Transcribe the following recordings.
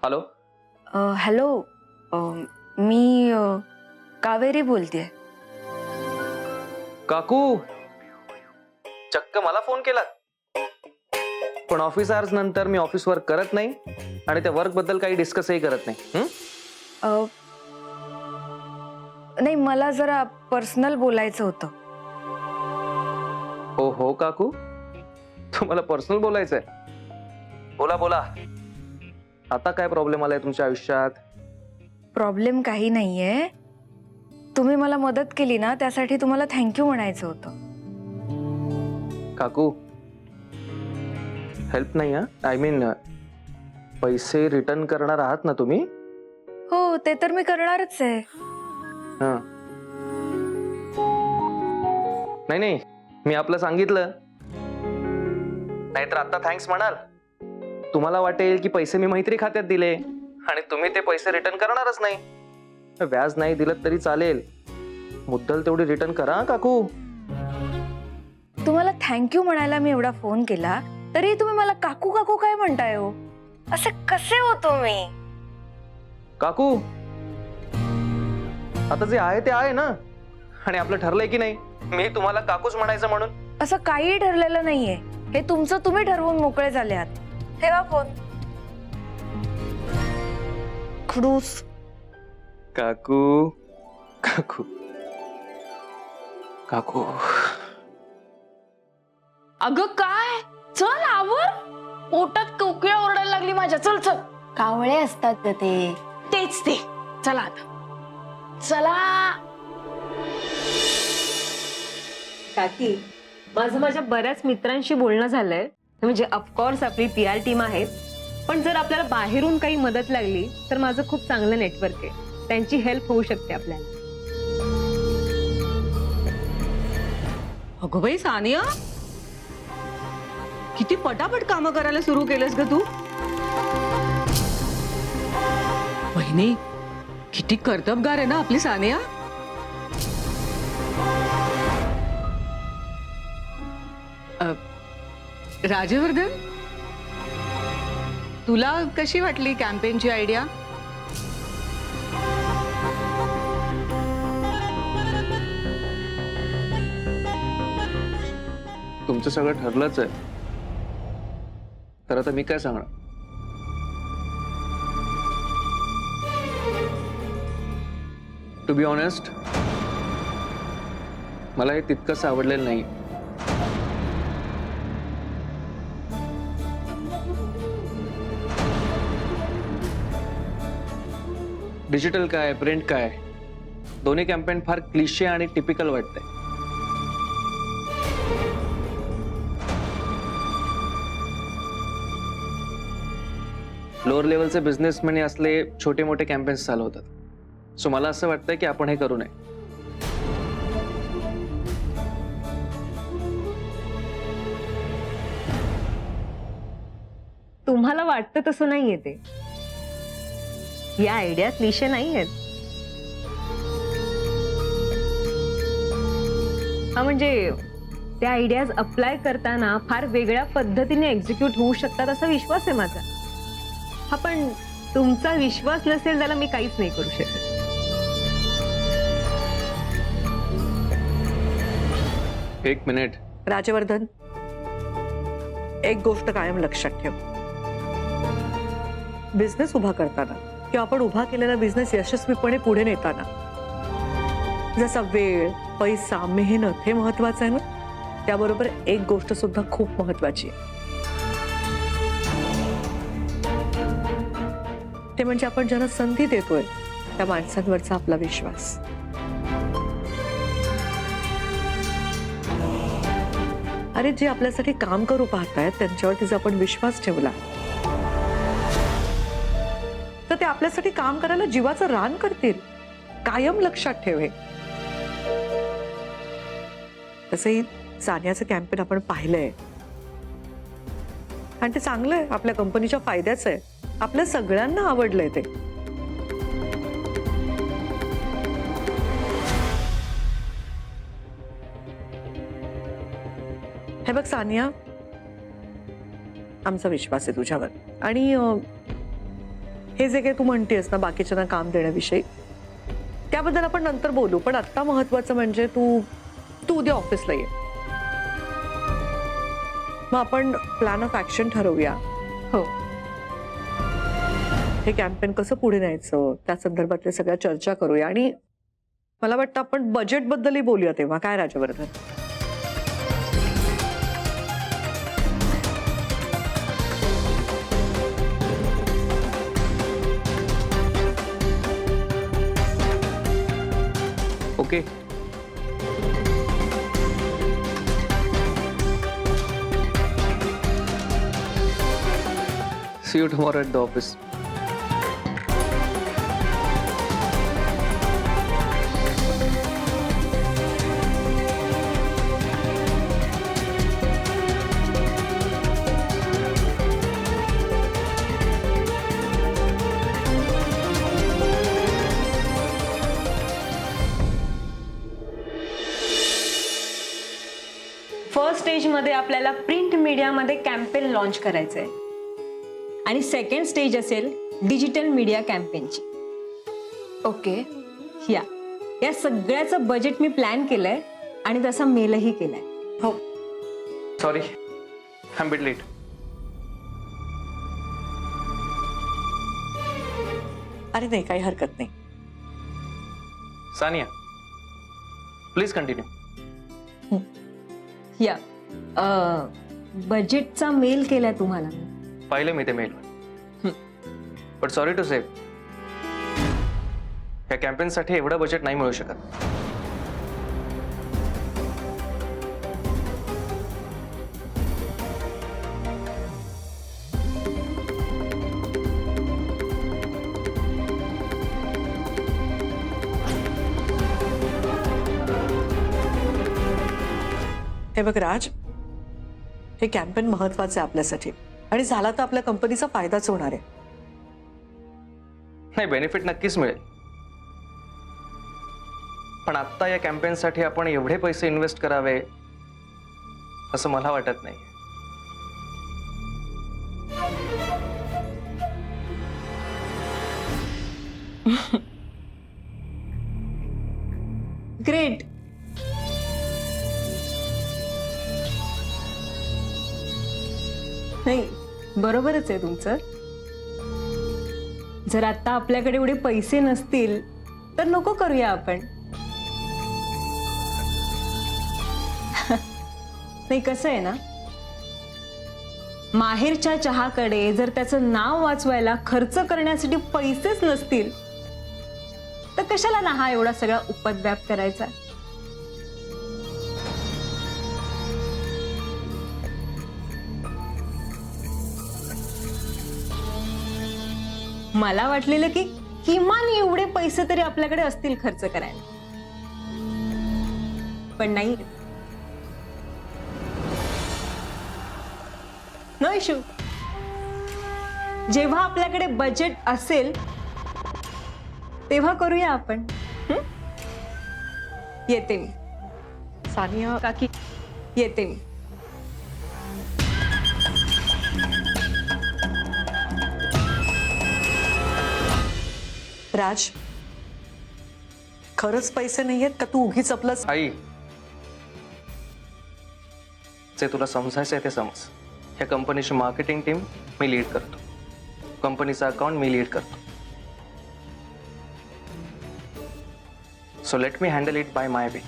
Hello. Hello. मी कावेरी बोलतेय. काकू, चक्क मला फोन केला, पण ऑफिस आवर्स नंतर मी ऑफिस वर्क करत नाही आणि त्या वर्क बद्दल काही डिस्कसही करत नाही. नाही, मला जरा पर्सनल बोलायचं होतं. हो हो काकू, तुम्हाला पर्सनल बोलायचंय? बोला बोला. आता काय प्रॉब्लेम आलाय तुमच्या आयुष्यात? प्रॉब्लेम काही नाहीये. तुम्ही मला मदत केली ना, त्यासाठी तुम्हाला थँक्यू म्हणायचं होतं. काकू, हेल्प नाही, आय मीन पैसे रिटर्न करणार आहात ना तुम्ही? हो, ते तर मी करणारच आहे. नाही नाही, मी आपलं सांगितलं, नाहीतर आता थँक्स म्हणाल. तुम्हाला वाटेल की पैसे मी मैत्री खात्यात दिले आणि तुम्ही ते पैसे रिटर्न करणारच नाही. व्याज नाही दिलं तरी चालेल, मुद्दल तेवढी रिटर्न करा काकू. तुम्हाला थँक्यू म्हणायला मी एवढा फोन केला, तरी तुम्ही मला काकू काकू काय म्हणताय हो? असे कसे हो तुम्ही? काकू, आता जे आहे ते आहे ना, आणि आपलं ठरलंय की नाही मी तुम्हाला काकूच म्हणायचं म्हणून? असं काही ठरलेलं नाहीये. हे तुमचं तुम्ही ठरवून मोकळे झाले आहात. ठेवा फोन. खडूस. काकू काकू काकू. अगं काय, चल आवर. पोटात कोकिळा ओरडायला लागली माझ्या. चल चल. कावळे असतात ग ते. तेच ते. चला आता, चला. काकी, माझं माझ्या बऱ्याच मित्रांशी बोलणं झालंय. म्हणजे ऑफकोर्स आपली PR टीम आहे, पण जर आपल्याला बाहेरून काही मदत लागली तर माझं खूप चांगलं नेटवर्क आहे, त्यांची हेल्प होऊ शकते आपल्याला. अगं बाई सानिया, किती पटापट कामं करायला सुरू केलंस ग तू. बहिणी, किती कर्तबगार आहे ना आपली सानिया. राजवर्धन, तुला कशी वाटली कॅम्पेनची आयडिया? तुमचं सगळं ठरलंच आहे, तर आता मी काय सांगणार? टू बी ऑनेस्ट, मला हे तितकंच आवडलेलं नाही. डिजिटल काय, प्रिंट काय, दोन्ही कॅम्पेन फार क्लिशे आणि टिपिकल वाटते. लोअर लेवलचे बिझनेसमॅन असले छोटे मोठे कॅम्पेन्स चालवतात. सो मला असं वाटतं की आपण हे करू नये. तुम्हाला वाटतं तसं नाहीये ते. या आयडिया क्लिशे नाहीयेत. हा, म्हणजे त्या आयडियाज अप्लाय करताना फार वेगळ्या पद्धतीने एक्झिक्यूट होऊ शकतात असा विश्वास आहे माझा. हा, पण तुमचा विश्वास नसेल त्याला मी काहीच नाही करू शकत. एक मिनिट. राजवर्धन, एक गोष्ट कायम लक्षात ठेव. बिझनेस उभा करताना किंवा आपण उभा केलेला बिझनेस यशस्वीपणे पुढे नेताना जसा वेळ, पैसा, मेहनत हे महत्वाचं आहे ना, त्याबरोबर एक गोष्ट सुद्धा खूप महत्वाची आहे. ते म्हणजे आपण ज्यांना संधी देतोय त्या माणसांवरचा आपला विश्वास. अरे, जे आपल्यासाठी काम करू पाहतायत त्यांच्यावरती जर आपण विश्वास ठेवला तर ते आपल्यासाठी काम करायला जीवाचं रान करतील. कायम लक्षात ठेव हे. तसंही सानियाचं कॅम्पेन आपण पाहिलंय आणि ते चांगलं आहे, आपल्या कंपनीच्या फायद्याचं आहे, आपल्या सगळ्यांना आवडलंय ते. हे बघ सानिया, आमचा विश्वास आहे तुझ्यावर आणि हे जे काही तू म्हणतेस ना बाकीच्यांना काम देण्याविषयी, त्याबद्दल आपण नंतर बोलू. पण आता महत्वाचं म्हणजे तू तू उद्या ऑफिसला ये. मग आपण प्लॅन ऑफ ऍक्शन ठरवूया. हो. हे कॅम्पेन कसं पुढे न्यायचं त्या संदर्भातल्या सगळ्या चर्चा करूया. आणि मला वाटतं आपण बजेट बद्दलही बोलूया तेव्हा. काय Rajvardhan? Okay. See you tomorrow at the office. First स्टेजमध्ये आपल्याला प्रिंट मीडियामध्ये कॅम्पेन लॉन्च करायचंय आणि सेकंड स्टेज असेल डिजिटल मीडिया कॅम्पेनची. ओके. या सगळ्याचं बजेट मी प्लॅन केलंय आणि तसा मेलही केलाय. हो. Sorry, I'm a bit late. अरे नाही, काही हरकत नाही. Sania, please continue. बजेटचा मेल केलाय तुम्हाला. पाहिले मी ते मेल. बट सॉरी टू से, या कॅम्पेनसाठी एवढं बजेट नाही मिळू शकत. हे बघ राज, हे कॅम्पेन महत्वाचं आहे आपल्यासाठी आणि झाला तर आपल्या कंपनीचा फायदाच होणार आहे. नाही, बेनिफिट नक्कीच मिळेल. पण आत्ता या कॅम्पेनसाठी आपण एवढे पैसे इन्व्हेस्ट करावे असं मला वाटत नाही. ग्रेट. नाही, बरोबरच आहे तुमचं. जर आता आपल्याकडे एवढे पैसे नसतील तर नको करूया आपण. नाही, कसं आहे ना, माहेरच्या चहाकडे जर त्याचं नाव वाचवायला खर्च करण्यासाठी पैसेच नसतील तर कशाला ना हा एवढा सगळा उपद्व्याप करायचा. मला वाटलेलं की किमान एवढे पैसे तरी आपल्याकडे असतील खर्च करायला, पण नाही. No issue. जेव्हा आपल्याकडे बजेट असेल तेव्हा करूया आपण. येते मी. सानिया काकी, येते मी. राज, खरंच पैसे नाहीयेत का तू उगीच आपलं? आई, जे तुला समजायचं आहे ते समज. या कंपनीची मार्केटिंग टीम मी लीड करतो, कंपनीचा अकाउंट मी लीड करतो. So let me handle it by my way.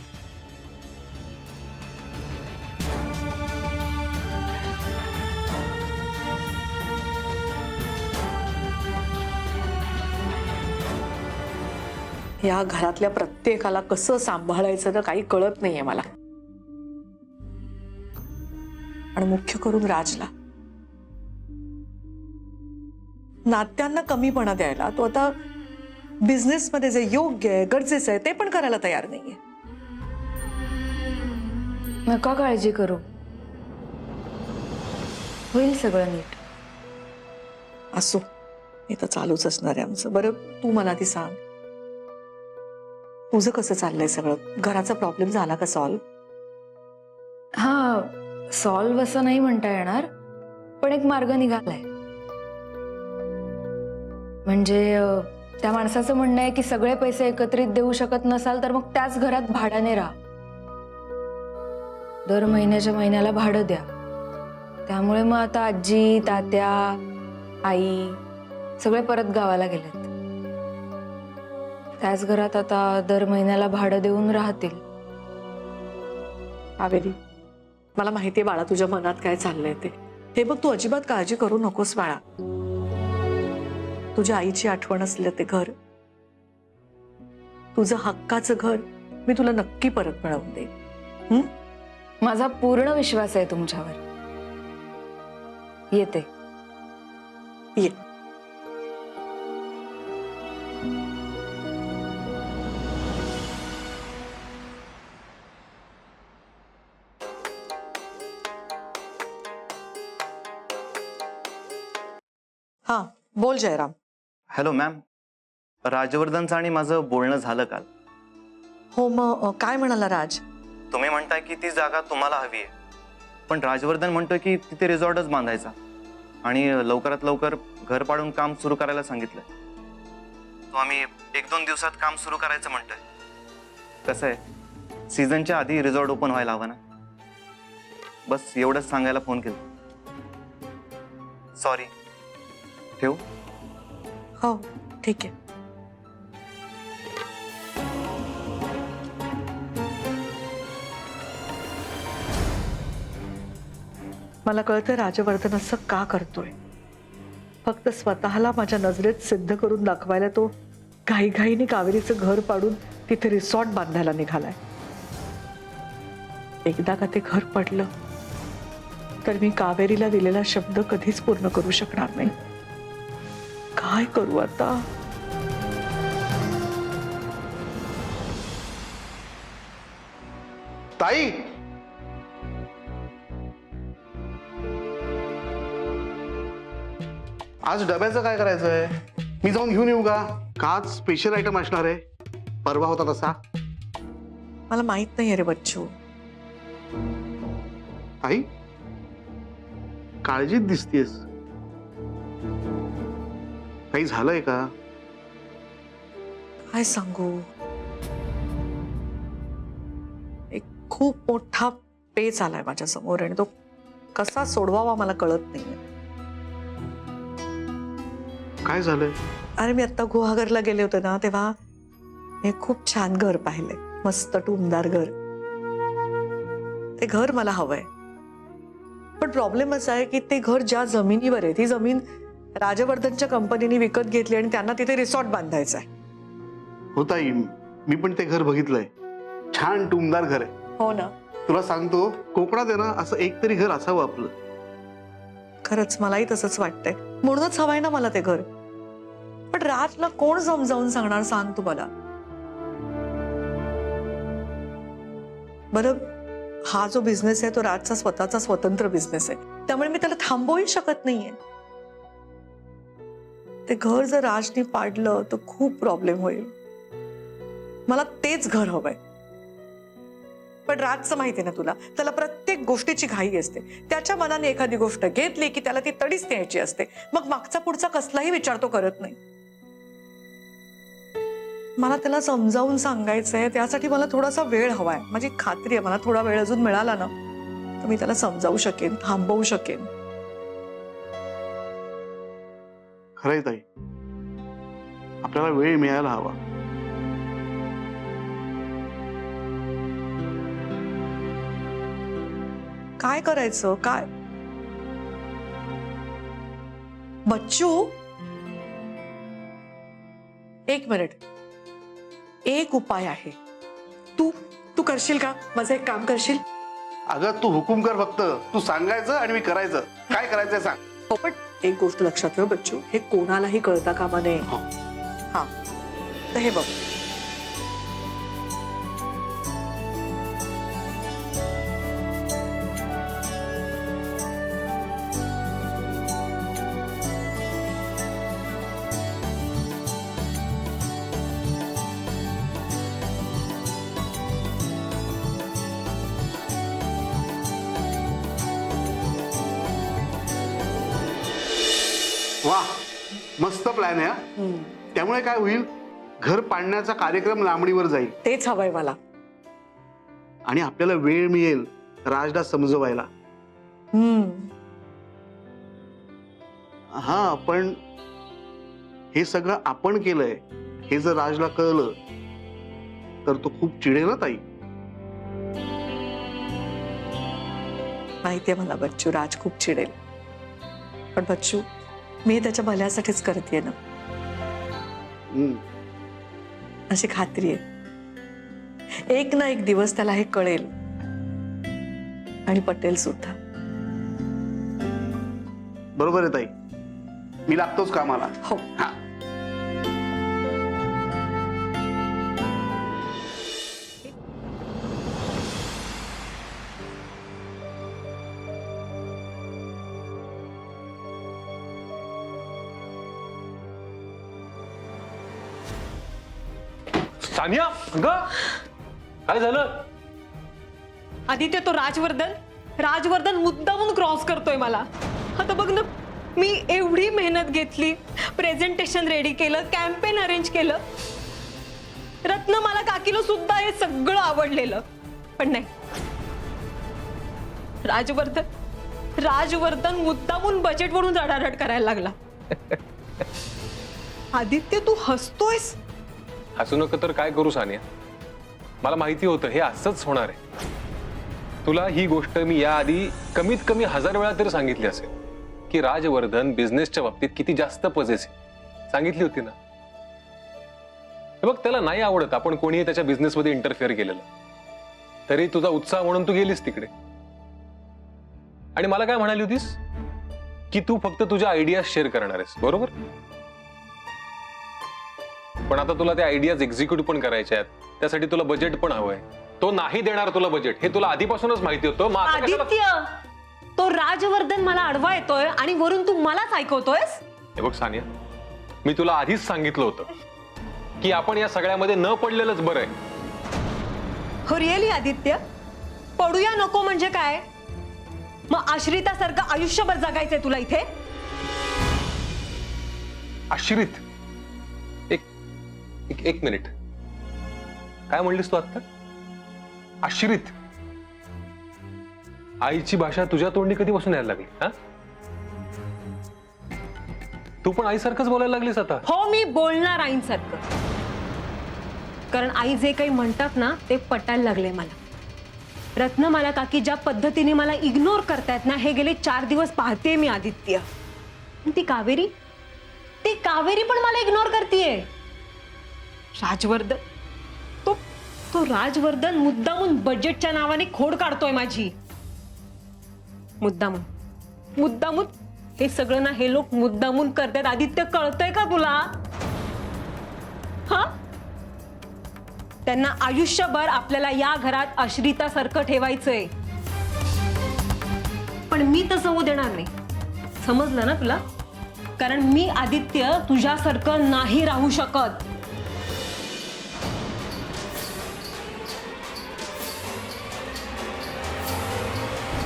या घरातल्या प्रत्येकाला कसं सांभाळायचं तर काही कळत नाहीये मला. आणि मुख्य करून राजला. नात्यांना कमीपणा द्यायला तो आता बिझनेस मध्ये जे योग्य आहे, गरजेचं आहे ते पण करायला तयार नाहीये. नका काळजी करू, होईल सगळं नीट. असो, हे तर चालूच असणार आहे आमचं. बरं, तू मला ती सांग, तुझं कसं चाललंय सगळं? घराचा प्रॉब्लेम झाला का सॉल्व? हा, सॉल्व असं नाही म्हणता येणार, पण एक मार्ग निघालाय. म्हणजे त्या माणसाचं म्हणणं आहे की सगळे पैसे एकत्रित देऊ शकत नसाल तर मग त्याच घरात भाड्याने राहा. दर महिन्याच्या महिन्याला भाडं द्या. त्यामुळे मग आता आजी, तात्या, आई सगळे परत गावाला गेलेत. त्याच घरात आता दर महिन्याला भाडं देऊन राहतील. कावेरी, मला माहितीये बाळा तुझ्या मनात काय चाललंय ते. हे बघ, तू अजिबात काळजी करू नकोस बाळा. तुझ्या आईची आठवण असलं ते घर, तुझं हक्काचं घर मी तुला नक्की परत मिळवून देईन. माझा पूर्ण विश्वास आहे तुमच्यावर. येते. ये. हा, बोल जयराम. हॅलो मॅम, राजवर्धनचं आणि माझं बोलणं झालं काल. हो, मग काय म्हणाला राज? तुम्ही म्हणताय की ती जागा तुम्हाला हवी आहे, पण राजवर्धन म्हणतोय की तिथे रिसॉर्टच बांधायचा आणि लवकरात लवकर घर पाडून काम सुरू करायला सांगितलंय. तो आम्ही 1-2 दिवसात काम सुरू करायचं म्हणतोय. कसं आहे, सीझनच्या आधी रिसॉर्ट ओपन व्हायला हवं ना. बस एवढंच सांगायला फोन केला. सॉरी, ठेवू? हो, ठीक आहे. मला कळतं राजवर्धन असं का करतोय. फक्त स्वतःला माझ्या नजरेत सिद्ध करून दाखवायला तो घाईघाईने कावेरीचं घर पाडून तिथे रिसॉर्ट बांधायला निघालाय. एकदा का ते घर पडलं तर मी कावेरीला दिलेला शब्द कधीच पूर्ण करू शकणार नाही. काय करू आता? ताई, आज डब्याचं काय करायचंय? मी जाऊन घेऊन येऊ का? आज स्पेशल आयटम असणार आहे, परवा होता तसा. मला माहित नाही रे बच्चू. ताई, काळजीत दिसतेस. काही झालंय का? काय सांगू, एक खूप मोठा पेच आलाय माझ्या समोर आणि तो कसा सोडवावा मला कळत नाहीये. काय झालंय? अरे, मी आता गुहागरला गेले होते ना, तेव्हा मी खूप छान घर पाहिलंय. मस्त टुमदार घर. ते घर मला हवंय, पण प्रॉब्लेम असा आहे की ते घर ज्या जमिनीवर आहे ती जमीन राजवर्धनच्या कंपनीने विकत घेतली आणि त्यांना तिथे रिसॉर्ट बांधायचा आहे. हो ताई, मी पण ते घर बघितलंय. छान टुमदार घर आहे. हो ना. तुला सांगतो, कोकणात आहे ना असं एक तरी घर असावं आपलं. खरंच मलाही तसंच वाटतंय. म्हणूनच हवंय ना मला ते घर. पण राजला कोण समजावून सांगणार, सांग तू मला. बरं, हा जो बिझनेस आहे तो राजचा स्वतःचा स्वतंत्र बिझनेस आहे, त्यामुळे मी त्याला थांबवू शकत नाहीये. ते घर जर राजने पाडलं तर खूप प्रॉब्लेम होईल. मला तेच घर हवंय. पण राजचं माहिती आहे ना तुला, त्याला प्रत्येक गोष्टीची घाई असते. त्याच्या मनाने एखादी गोष्ट घेतली की त्याला ती तडीच न्यायची असते. मग मागचा पुढचा कसलाही विचार तो करत नाही. मला त्याला समजावून सांगायचंय, त्यासाठी मला थोडासा वेळ हवाय. माझी खात्री आहे मला थोडा वेळ अजून मिळाला ना तर मी त्याला समजावू शकेन, थांबवू शकेन. खरंय ताई, आपल्याला वेळ मिळायला हवा. काय करायचं? काय बच्चू, एक मिनिट. एक उपाय आहे. तू तू करशील का? माझं एक काम करशील? अगं, तू हुकूम कर फक्त. तू सांगायचं आणि मी करायचं. काय करायचंय सांग. हो, पण एक गोष्ट लक्षात ठेव बच्चू, हे कोणालाही कळता कामा नये. हो. हा, तर हे बघ, वा, मस्त प्लॅन आहे हा. त्यामुळे काय होईल, घर पाडण्याचा कार्यक्रम लांबणीवर जाईल तेच हवंय मला. आणि आपल्याला वेळ मिळेल राजला समजवायला. हा, पण हे सगळं आपण केलंय हे जर राजला कळलं तर तो खूप चिडेल ना ताई. माहितीये मला बच्चू, राज खूप चिडेल. पण बच्चू, मी त्याच्या भल्यासाठीच करते ना, हम्म. अशी खात्री आहे. एक ना एक दिवस त्याला हे कळेल आणि पटेल सुद्धा. बरोबर आहे ताई, मी लागतोच कामाला. हो. हा. सानिया, अगं काय झालं? आदित्य, तो राजवर्धन मुद्दामून क्रॉस करतोय मला. आता बघ ना, मी एवढी मेहनत घेतली, प्रेझेंटेशन रेडी केलं, कॅम्पेन अरेंज केलं. रत्न मला काकीला सुद्धा हे सगळं आवडलेलं, पण नाही. राजवर्धन मुद्दामून बजेट वरून रडारड करायला लागला. आदित्य, तू हसतोयस? हसू नको तर काय करू सानिया, मला माहिती होतं हे असंच होणार आहे. तुला ही गोष्ट मी याआधी कमीत कमी 1000 वेळा तरी सांगितली असेल की राजवर्धन बिझनेसच्या बाबतीत किती जास्त पजेसिव्ह. सांगितली होती ना. हे बघ, त्याला नाही आवडत आपण कोणीही त्याच्या बिझनेसमध्ये इंटरफेअर केलेलं. तरी तुझा उत्साह म्हणून तू गेलीस तिकडे आणि मला काय म्हणाली होतीस की तू फक्त तुझ्या आयडियाज शेअर करणार आहेस, बरोबर? पण आता तुला त्या आयडियाज एक्झिक्यूट पण करायच्या आहेत, त्यासाठी तुला बजेट पण हवंय. तो नाही देणार तुला बजेट, हे तुला आधीपासूनच माहिती होतं. मग आता कशाला- आदित्य, तो राजवर्धन मला अडवा येतोय आणि वरून तू मलाच ऐकवतोयस. हे बघ सानिया, मी तुला आधीच सांगितलं होतं की आपण या सगळ्यामध्ये न पडलेलंच बरं आहे. हो, रिअली आदित्य? पडूया नको म्हणजे काय? मग आश्रितासारखं आयुष्यभर जगायचंय तुला इथे? आश्रित? एक मिनिट, काय म्हणलीस तू आता? आश्रित? आईची भाषा तुझ्या तोंडी कधीपासून यायला लागली? हा, तू पण आईसारखंच बोलायला लागलीस आता. हो, मी बोलणार आईंसारखं, कारण आई जे काही म्हणतात ना ते पटायला लागले मला. रत्न, मला काकी ज्या पद्धतीने मला इग्नोर करतायत ना, हे गेले 4 दिवस पाहते मी. आदित्य, ती कावेरी पण मला इग्नोर करतेय. राजवर्धन, तो राजवर्धन मुद्दामून बजेटच्या नावाने खोड काढतोय माझी. मुद्दामून हे सगळं ना, हे लोक मुद्दामून करतात. आदित्य, कळतंय का तुला? हा, त्यांना आयुष्यभर आपल्याला या घरात आश्रितासारखं ठेवायचंय, पण मी तसं होऊ देणार नाही. समजलं ना तुला? कारण मी आदित्य तुझ्यासारखं नाही राहू शकत.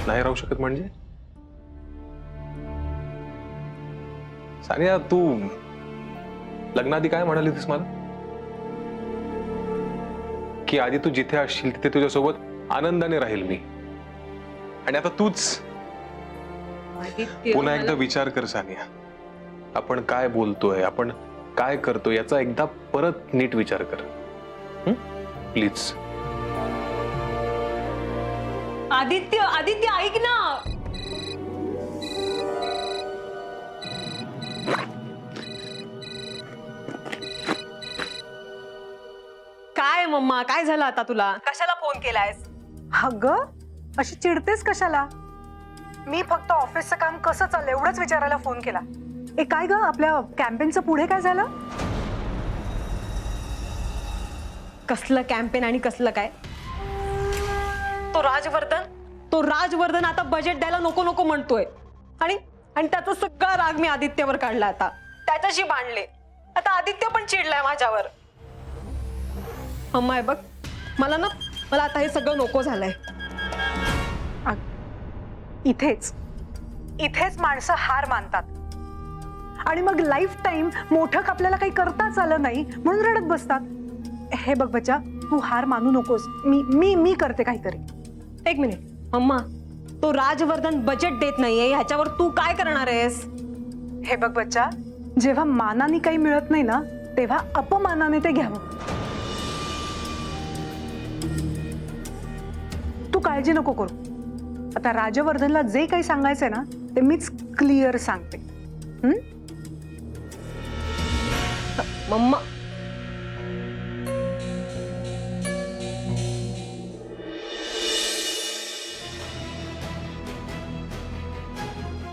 नाही राहू शकत म्हणजे? सानिया, तू लग्नाआधी काय म्हणाली होतीस मला? की आधी तू जिथे असशील तिथे तुझ्यासोबत आनंदाने राहील मी. आणि आता तूच पुन्हा एकदा विचार कर सानिया, आपण काय बोलतोय, आपण काय करतोय याचा एकदा परत नीट विचार कर प्लीज. आदित्य, ऐक ना. काय मम्मा, काय झालं आता तुला? कशाला फोन केलायस? अगं, अशी चिडतेस कशाला? मी फक्त ऑफिसचं काम कसं चाललंय एवढंच विचारायला फोन केला. ए, काय ग, आपल्या कॅम्पेनचं पुढे काय झालं? कसलं कॅम्पेन आणि कसलं काय? तो राजवर्धन आता बजेट द्यायला नको म्हणतोय आणि त्याचा सगळा राग मी आदित्यवर काढला. आता त्याच्याशी भांडले. आता आदित्य पण चिडलाय माझ्यावर. अम्मा, बघ, मला आता हे सगळं नको झालंय. इथेच माणसं हार मानतात आणि मग लाईफ टाईम मोठं आपल्याला काही करताच आलं नाही म्हणून रडत बसतात. हे बघ बच्चा, तू हार मानू नकोस. मी मी मी करते काहीतरी. एक मिनिट मम्मा, तो राजवर्धन बजेट देत नाहीये, ह्याच्यावर तू काय करणार आहेस? हे बघ बच्चा, जेव्हा मानाने काही मिळत नाही ना तेव्हा अपमानाने ते घ्यावं. तू काळजी नको करू. आता राजवर्धनला जे काही सांगायचंय ना ते मीच क्लिअर सांगते. मम्मा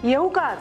येऊ का आज?